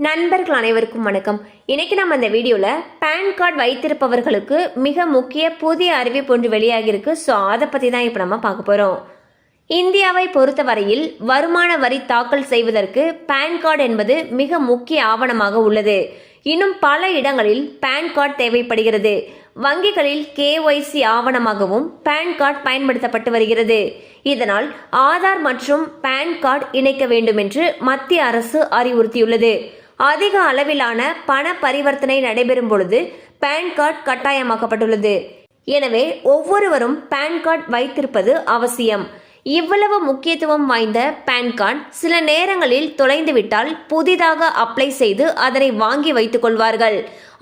நண்பர்கள் அனைவருக்கும் வணக்கம். இன்னைக்கு நம்ம இந்த வீடியோல பேன் கார்டு வைத்திருப்பவர்களுக்கு மிக முக்கிய புதிய அறிவிப்பு ஒன்று வெளியாகிருக்கு. ஸோ அதை பத்தி தான் இப்போ நம்ம பார்க்க போறோம். இந்தியாவை பொறுத்தவரையில் வருமான வரி தாக்கல் செய்வதற்கு பேன் கார்டு என்பது மிக முக்கிய ஆவணமாக உள்ளது. இன்னும் பல இடங்களில் பேன் கார்டு தேவைப்படுகிறது. வங்கிகளில் KYC ஆவணமாகவும் பேன் கார்டு பயன்படுத்தப்பட்டு வருகிறது. இதனால் ஆதார் மற்றும் பேன் கார்டு இணைக்க வேண்டும் என்று மத்திய அரசு அறிவுறுத்தியுள்ளது. அதிக அளவிலான பண பரிவர்த்தனை நடைபெறும் பொழுது பேன் கார்டு கட்டாயமாக்கப்பட்டுள்ளது. எனவே ஒவ்வொருவரும் பேன் கார்டு வைத்திருப்பது அவசியம். இவ்வளவு முக்கியத்துவம் வாய்ந்த பேன் கார்டு சில நேரங்களில் தொலைந்துவிட்டால் புதிதாக அப்ளை செய்து அதனை வாங்கி வைத்துக் கொள்வார்கள்.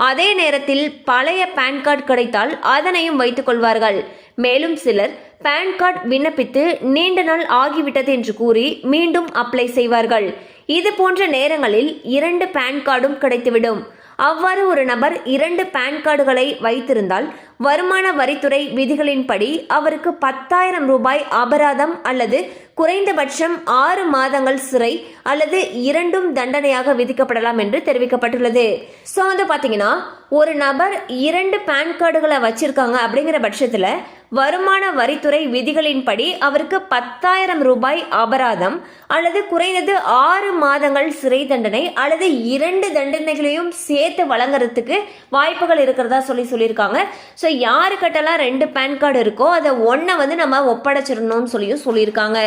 அதே நேரத்தில் பழைய பேன் கார்டு கிடைத்தால் அதனையும் வைத்துக் கொள்வார்கள். மேலும் சிலர் பேன் கார்டு விண்ணப்பித்து நீண்ட நாள் ஆகிவிட்டது என்று கூறி மீண்டும் அப்ளை செய்வார்கள். இது போன்ற நேரங்களில் 2 பேன் கார்டும் கிடைத்துவிடும். அவ்வாறு ஒரு நபர் 2 பேன் கார்டுகளை வைத்திருந்தால் வருமான வரித்துறை விதிகளின்படி அவருக்கு 10,000 ரூபாய் அபராதம் அல்லது குறைந்தபட்சம் 6 மாதங்கள் சிறை அல்லது 2ம் தண்டனையாக விதிக்கப்படலாம் என்று தெரிவிக்கப்பட்டுள்ளது. ஸோ பாத்தீங்கன்னா ஒரு நபர் 2 பேன் கார்டுகளை வச்சிருக்காங்க அப்படிங்கிற பட்சத்தில் வருமான வரித்துறை விதிகளின்படி அவருக்கு 10,000 ரூபாய் அபராதம் அல்லது குறைந்தது 6 மாதங்கள் சிறை தண்டனை அல்லது 2 தண்டனைகளையும் சேர்த்து வழங்குறதுக்கு வாய்ப்புகள் இருக்கிறதா சொல்லியிருக்காங்க. ஸோ யாருக்கிட்டலாம் 2 பேன் கார்டு இருக்கோ அதை ஒன்றை நம்ம ஒப்படைச்சிடணும்னு சொல்லியிருக்காங்க.